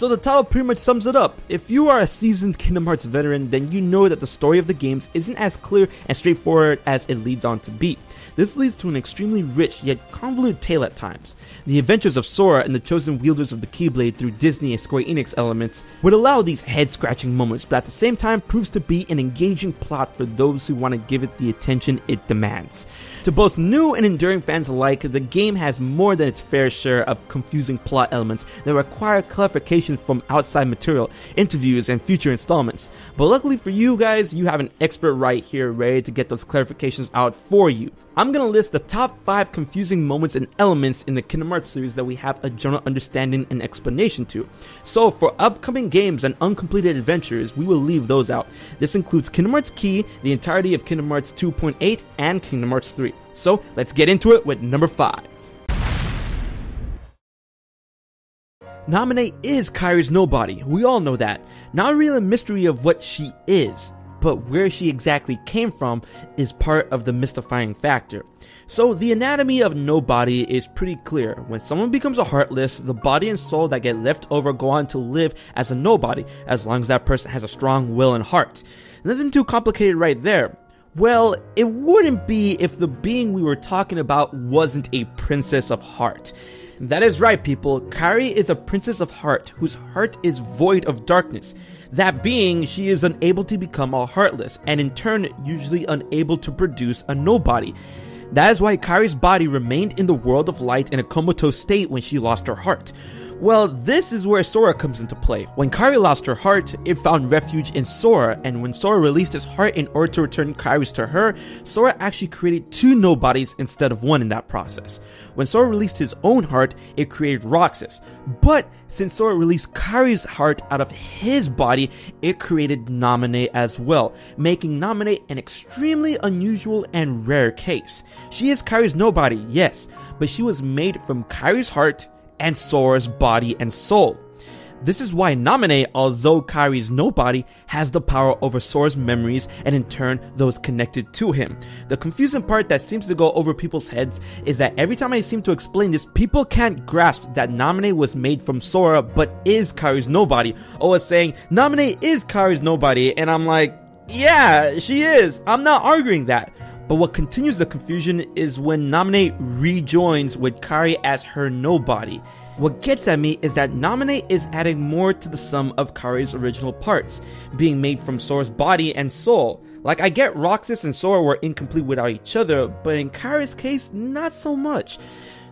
So the title pretty much sums it up. If you are a seasoned Kingdom Hearts veteran, then you know that the story of the games isn't as clear and straightforward as it leads on to be. This leads to an extremely rich yet convoluted tale at times. The adventures of Sora and the chosen wielders of the Keyblade through Disney and Square Enix elements would allow these head-scratching moments, but at the same time proves to be an engaging plot for those who want to give it the attention it demands. To both new and enduring fans alike, the game has more than its fair share of confusing plot elements that require clarification from outside material, interviews, and future installments. But luckily for you guys, you have an expert right here ready to get those clarifications out for you. I'm gonna list the top 5 confusing moments and elements in the Kingdom Hearts series that we have a general understanding and explanation to. So for upcoming games and uncompleted adventures, we will leave those out. This includes Kingdom Hearts Key, the entirety of Kingdom Hearts 2.8, and Kingdom Hearts 3. So let's get into it with number 5. Nomine is Kairi's nobody, we all know that. Not really a mystery of what she is, but where she exactly came from is part of the mystifying factor. So the anatomy of nobody is pretty clear. When someone becomes a Heartless, the body and soul that get left over go on to live as a nobody, as long as that person has a strong will and heart. Nothing too complicated right there. Well, it wouldn't be if the being we were talking about wasn't a Princess of Heart. That is right, people. Kairi is a Princess of Heart whose heart is void of darkness. That being, she is unable to become a Heartless, and in turn, usually unable to produce a nobody. That is why Kairi's body remained in the world of light in a comatose state when she lost her heart. Well, this is where Sora comes into play. When Kairi lost her heart, it found refuge in Sora, and when Sora released his heart in order to return Kairi's to her, Sora actually created 2 nobodies instead of 1 in that process. When Sora released his own heart, it created Roxas. But since Sora released Kairi's heart out of his body, it created Nomine as well, making Nomine an extremely unusual and rare case. She is Kairi's nobody, yes, but she was made from Kairi's heart and Sora's body and soul. This is why Nomine, although Kairi's nobody, has the power over Sora's memories and in turn those connected to him. The confusing part that seems to go over people's heads is that every time I seem to explain this, people can't grasp that Nomine was made from Sora but is Kairi's nobody. Always saying, Nomine is Kairi's nobody, and I'm like, yeah, she is. I'm not arguing that. But what continues the confusion is when Nomine rejoins with Kairi as her nobody. What gets at me is that Nomine is adding more to the sum of Kairi's original parts, being made from Sora's body and soul. Like, I get Roxas and Sora were incomplete without each other, but in Kairi's case, not so much.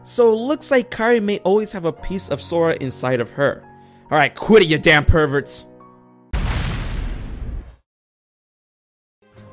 So it looks like Kairi may always have a piece of Sora inside of her. Alright, quit it, you damn perverts!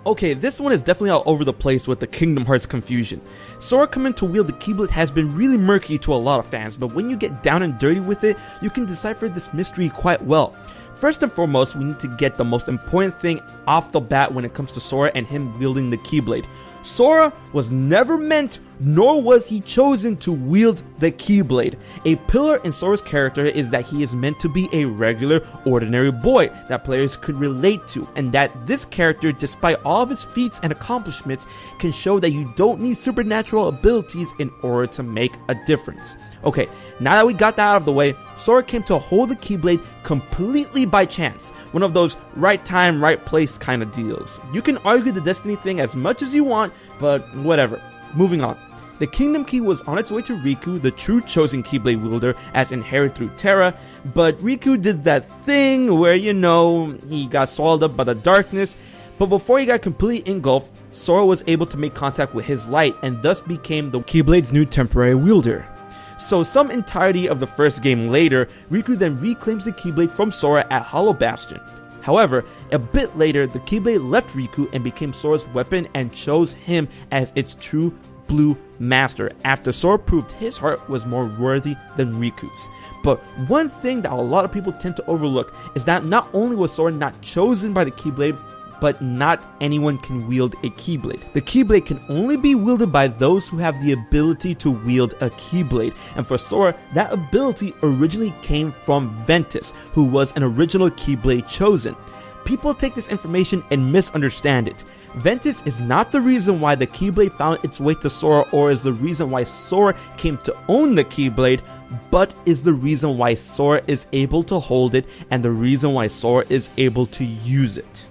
Okay, this one is definitely all over the place with the Kingdom Hearts confusion. Sora coming to wield the Keyblade has been really murky to a lot of fans, but when you get down and dirty with it, you can decipher this mystery quite well. First and foremost, we need to get the most important thing off the bat when it comes to Sora and him wielding the Keyblade. Sora was never meant, nor was he chosen to wield the Keyblade. A pillar in Sora's character is that he is meant to be a regular, ordinary boy that players could relate to, and that this character, despite all of his feats and accomplishments, can show that you don't need supernatural abilities in order to make a difference. Okay, now that we got that out of the way, Sora came to hold the Keyblade completely by chance. One of those right time, right place kind of deals. You can argue the destiny thing as much as you want, but whatever. Moving on. The Kingdom Key was on its way to Riku, the true chosen Keyblade wielder, as inherited through Terra, but Riku did that thing where, you know, he got swallowed up by the darkness. But before he got completely engulfed, Sora was able to make contact with his light and thus became the Keyblade's new temporary wielder. So some entirety of the first game later, Riku then reclaims the Keyblade from Sora at Hollow Bastion. However, a bit later, the Keyblade left Riku and became Sora's weapon and chose him as its true blue master after Sora proved his heart was more worthy than Riku's. But one thing that a lot of people tend to overlook is that not only was Sora not chosen by the Keyblade, but not anyone can wield a Keyblade. The Keyblade can only be wielded by those who have the ability to wield a Keyblade, and for Sora, that ability originally came from Ventus, who was an original Keyblade chosen. people take this information and misunderstand it. Ventus is not the reason why the Keyblade found its way to Sora or is the reason why Sora came to own the Keyblade, but is the reason why Sora is able to hold it and the reason why Sora is able to use it.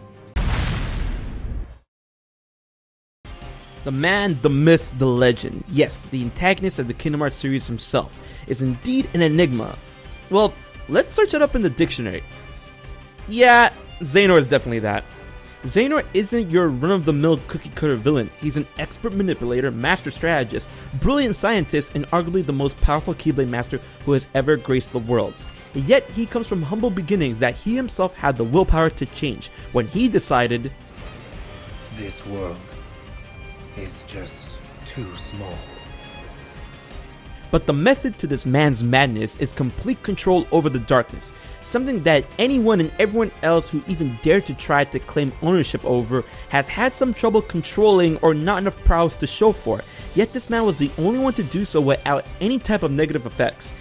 The man, the myth, the legend, yes, the antagonist of the Kingdom Hearts series himself, is indeed an enigma. Well, let's search it up in the dictionary. Yeah, Xehanort is definitely that. Xehanort isn't your run-of-the-mill cookie-cutter villain. He's an expert manipulator, master strategist, brilliant scientist, and arguably the most powerful Keyblade master who has ever graced the worlds. Yet he comes from humble beginnings that he himself had the willpower to change when he decided, "This world is just too small." But the method to this man's madness is complete control over the darkness, something that anyone and everyone else who even dared to try to claim ownership over has had some trouble controlling or not enough prowess to show for. Yet this man was the only one to do so without any type of negative effects.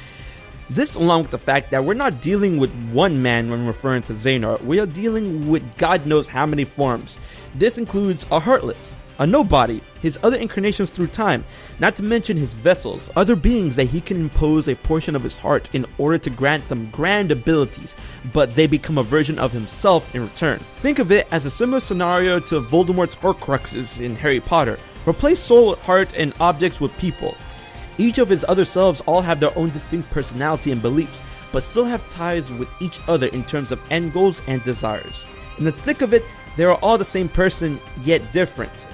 This, along with the fact that we're not dealing with one man when referring to Xehanort, we are dealing with God knows how many forms. This includes a Heartless, a Nobody, his other incarnations through time, not to mention his vessels, other beings that he can impose a portion of his heart in order to grant them grand abilities, but they become a version of himself in return. Think of it as a similar scenario to Voldemort's Horcruxes in Harry Potter. Replace soul, heart, and objects with people. Each of his other selves all have their own distinct personality and beliefs, but still have ties with each other in terms of end goals and desires. In the thick of it, they are all the same person, yet different.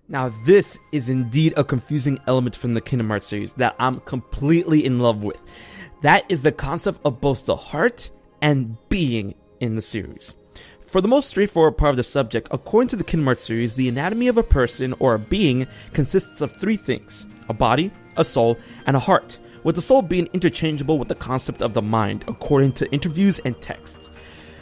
Now this is indeed a confusing element from the Kingdom Hearts series that I'm completely in love with. That is the concept of both the heart and being in the series. For the most straightforward part of the subject, according to the Kingdom Hearts series, the anatomy of a person or a being consists of three things: a body, a soul, and a heart, with the soul being interchangeable with the concept of the mind, according to interviews and texts.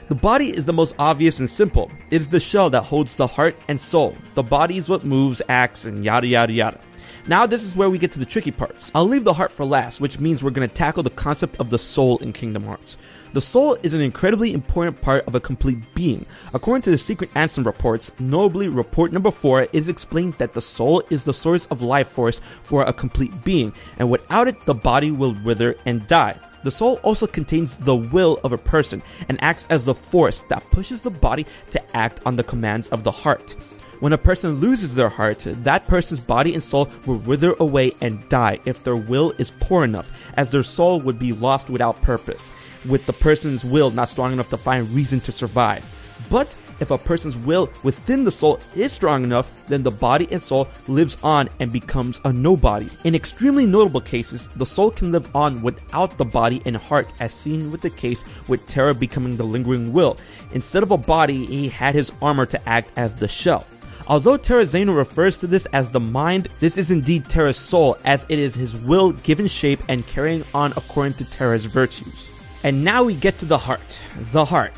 The body is the most obvious and simple. It is the shell that holds the heart and soul. The body is what moves, acts, and yada yada yada. Now this is where we get to the tricky parts. I'll leave the heart for last, which means we're going to tackle the concept of the soul in Kingdom Hearts. The soul is an incredibly important part of a complete being. According to the Secret Ansem reports, notably report number 4, is explained that the soul is the source of life force for a complete being, and without it the body will wither and die. The soul also contains the will of a person and acts as the force that pushes the body to act on the commands of the heart. When a person loses their heart, that person's body and soul will wither away and die if their will is poor enough, as their soul would be lost without purpose, with the person's will not strong enough to find reason to survive. But if a person's will within the soul is strong enough, then the body and soul lives on and becomes a nobody. In extremely notable cases, the soul can live on without the body and heart, as seen with the case with Terra becoming the lingering will. Instead of a body, he had his armor to act as the shell. Although Terra Xena refers to this as the mind, this is indeed Terra's soul, as it is his will given shape and carrying on according to Terra's virtues. And now we get to the heart. The heart.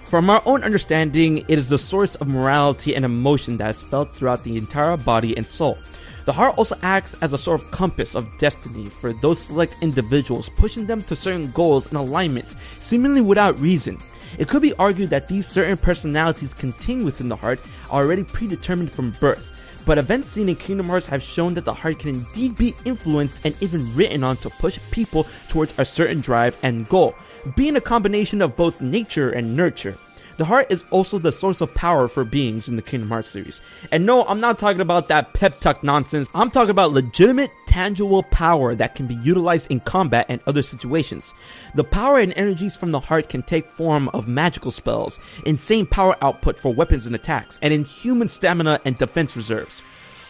From our own understanding, it is the source of morality and emotion that is felt throughout the entire body and soul. The heart also acts as a sort of compass of destiny for those select individuals, pushing them to certain goals and alignments, seemingly without reason. It could be argued that these certain personalities contained within the heart are already predetermined from birth, but events seen in Kingdom Hearts have shown that the heart can indeed be influenced and even written on to push people towards a certain drive and goal, being a combination of both nature and nurture. The heart is also the source of power for beings in the Kingdom Hearts series. And no, I'm not talking about that pep talk nonsense. I'm talking about legitimate, tangible power that can be utilized in combat and other situations. The power and energies from the heart can take form of magical spells, insane power output for weapons and attacks, and inhuman stamina and defense reserves.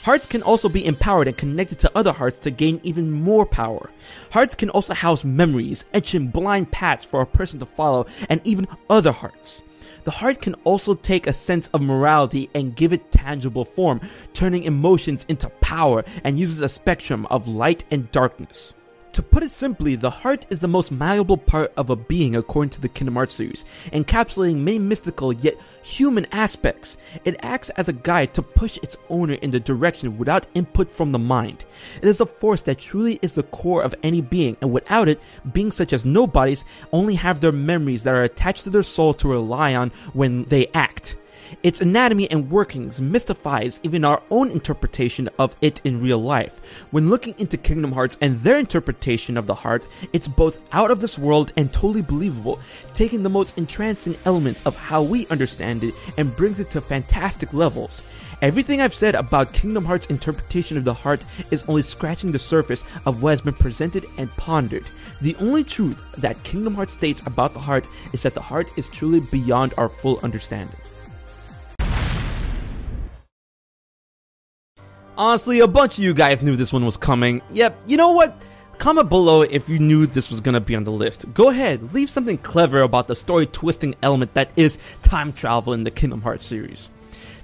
Hearts can also be empowered and connected to other hearts to gain even more power. Hearts can also house memories, etching blind paths for a person to follow, and even other hearts. The heart can also take a sense of morality and give it tangible form, turning emotions into power, and uses a spectrum of light and darkness. To put it simply, the heart is the most malleable part of a being according to the Kingdom Hearts series, encapsulating many mystical yet human aspects. It acts as a guide to push its owner in the direction without input from the mind. It is a force that truly is the core of any being, and without it, beings such as nobodies only have their memories that are attached to their soul to rely on when they act. Its anatomy and workings mystifies even our own interpretation of it in real life. When looking into Kingdom Hearts and their interpretation of the heart, it's both out of this world and totally believable, taking the most entrancing elements of how we understand it and brings it to fantastic levels. Everything I've said about Kingdom Hearts' interpretation of the heart is only scratching the surface of what has been presented and pondered. The only truth that Kingdom Hearts states about the heart is that the heart is truly beyond our full understanding. Honestly, a bunch of you guys knew this one was coming. Yep, you know what? Comment below if you knew this was gonna be on the list. Go ahead, leave something clever about the story twisting element that is time travel in the Kingdom Hearts series.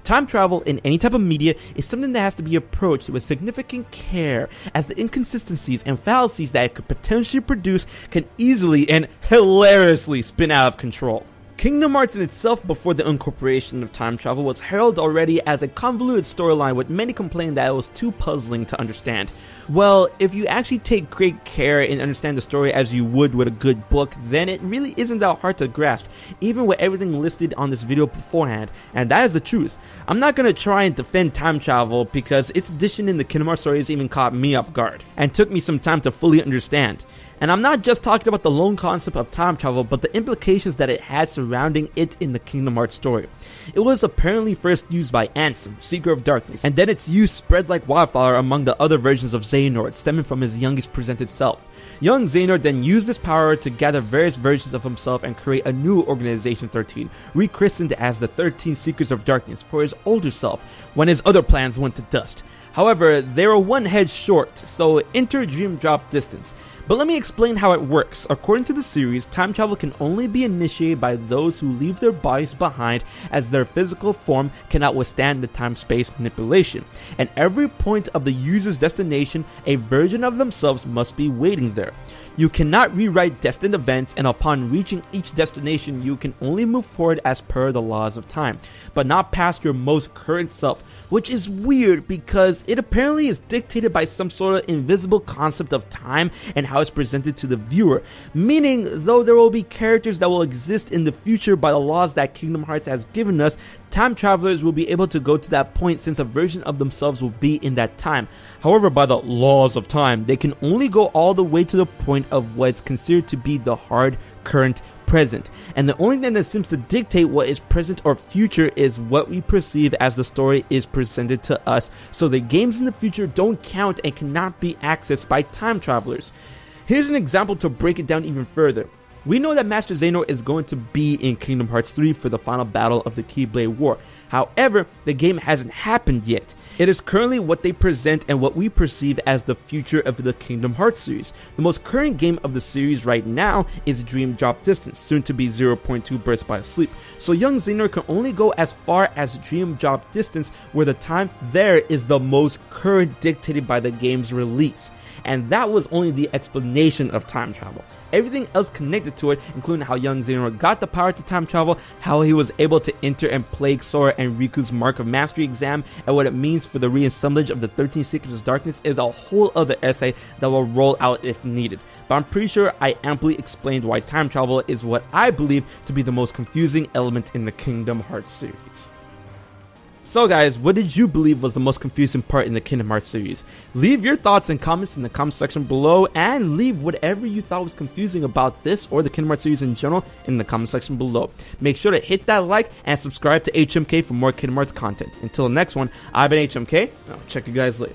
Time travel in any type of media is something that has to be approached with significant care, as the inconsistencies and fallacies that it could potentially produce can easily and hilariously spin out of control. Kingdom Hearts in itself, before the incorporation of time travel, was heralded already as a convoluted storyline, with many complaining that it was too puzzling to understand. Well, if you actually take great care and understand the story as you would with a good book, then it really isn't that hard to grasp, even with everything listed on this video beforehand, and that is the truth. I'm not gonna try and defend time travel because its addition in the Kingdom Hearts stories even caught me off guard, and took me some time to fully understand. And I'm not just talking about the lone concept of time travel, but the implications that it has surrounding it in the Kingdom Hearts story. It was apparently first used by Ansem, Seeker of Darkness, and then its use spread like wildfire among the other versions of Xehanort, stemming from his youngest presented self. Young Xehanort then used this power to gather various versions of himself and create a new Organization 13, rechristened as the 13 Seekers of Darkness for his older self, when his other plans went to dust. However, they were one head short, so enter Dream Drop Distance. But let me explain how it works. According to the series, time travel can only be initiated by those who leave their bodies behind, as their physical form cannot withstand the time-space manipulation. And every point of the user's destination, a version of themselves must be waiting there. You cannot rewrite destined events, and upon reaching each destination, you can only move forward as per the laws of time, but not past your most current self, which is weird because it apparently is dictated by some sort of invisible concept of time and how it's presented to the viewer, meaning though there will be characters that will exist in the future by the laws that Kingdom Hearts has given us, time travelers will be able to go to that point since a version of themselves will be in that time. However, by the laws of time, they can only go all the way to the point of what's considered to be the hard current present, and the only thing that seems to dictate what is present or future is what we perceive as the story is presented to us, so the games in the future don't count and cannot be accessed by time travelers. Here's an example to break it down even further. We know that Master Xehanort is going to be in Kingdom Hearts 3 for the final battle of the Keyblade War. However, the game hasn't happened yet. It is currently what they present and what we perceive as the future of the Kingdom Hearts series. The most current game of the series right now is Dream Drop Distance, soon to be 0.2 Births by Sleep. So young Xehanort can only go as far as Dream Drop Distance, where the time there is the most current dictated by the game's release. And that was only the explanation of time travel. Everything else connected to it, including how young Xehanort got the power to time travel, how he was able to enter and plague Sora and Riku's Mark of Mastery exam, and what it means for the reassemblage of the 13 Secrets of Darkness, is a whole other essay that will roll out if needed. But I'm pretty sure I amply explained why time travel is what I believe to be the most confusing element in the Kingdom Hearts series. So guys, what did you believe was the most confusing part in the Kingdom Hearts series? Leave your thoughts and comments in the comment section below, and leave whatever you thought was confusing about this or the Kingdom Hearts series in general in the comment section below. Make sure to hit that like and subscribe to HMK for more Kingdom Hearts content. Until the next one, I've been HMK, I'll check you guys later.